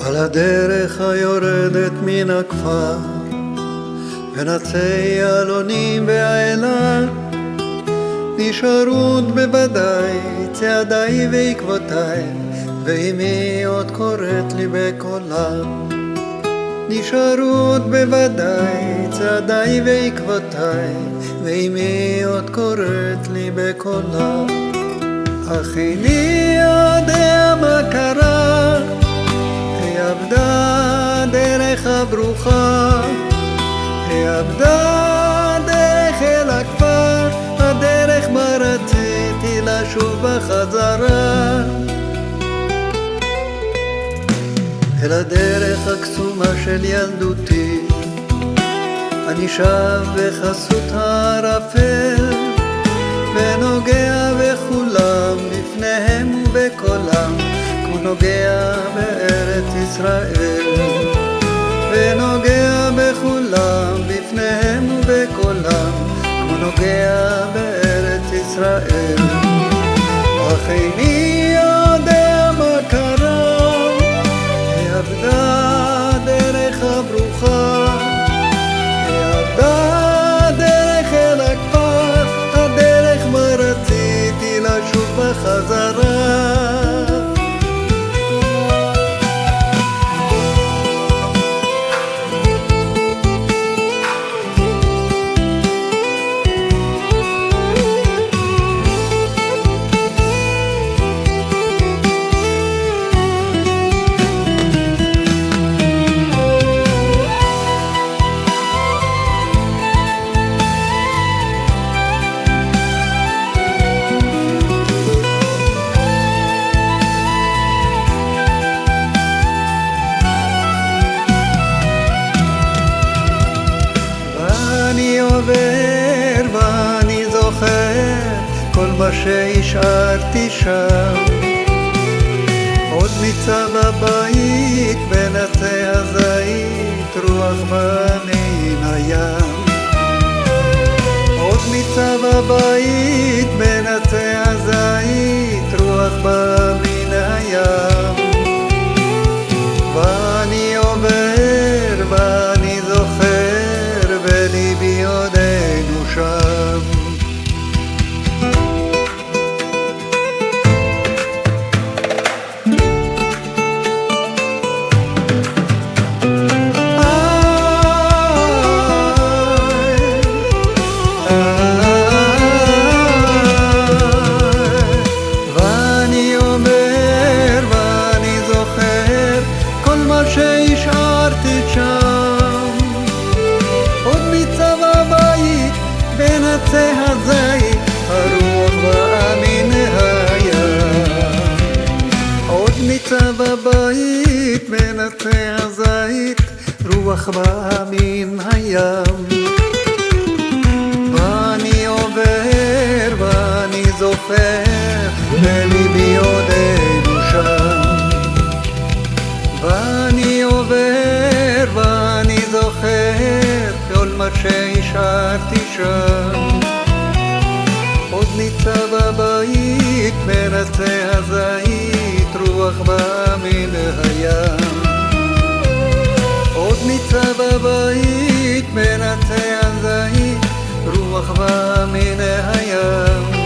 על הדרך היורדת מן הכפר, בין עצי אלונים והאלה, נשארות בוודאי צעדיי ועקבותיי, ואמי עוד קוראת לי בקולה. נשארות בוודאי צעדיי ועקבותיי, ואמי עוד קוראת לי בקולה. אך איני יודע מה קרה, היא עבדה דרך הברוכה, היא עבדה דרך אל הכפר, הדרך בה רציתי לשוב בחזרה. אל הדרך הקסומה של ילדותי, אני שב בחסות הערפל, ונוגע בכולם בפניהם ובקולם, כמו נוגע בארץ ישראל. ונוגע בכולם בפניהם ובקולם, כמו נוגע בארץ ישראל. אך איני יודע מה קרה, היא עבדה דרך הברוכה, היא עבדה דרך אל הכפר, הדרך בה רציתי לשוב בחזרה. אני עובר ואני זוכר כל מה שהשארתי שם, עוד ניצב הבית בין עצי הזית, רוח בא מן הים. עוד ניצב הבית בין עצי הזית, רוח בא מן הים. ואני עובר ואני זוכר, בליבי עודנו שם. ואני אומר ואני זוכר כל מה שהשארתי שם, עוד ניצב הבית בין עצי הזית, הרוח באה מן הים. עוד ניצב הבית בין עצי הזית, רוח באה מן הים. ואני עובר ואני זוכר, בליבי עודנו שם. ואני עובר ואני זוכר כל מה שהשארתי שם, עוד ניצב הבית בין עצי הזית, רוח באה מן הים. עוד ניצב הבית בין עצי הזית, רוח באה מן הים.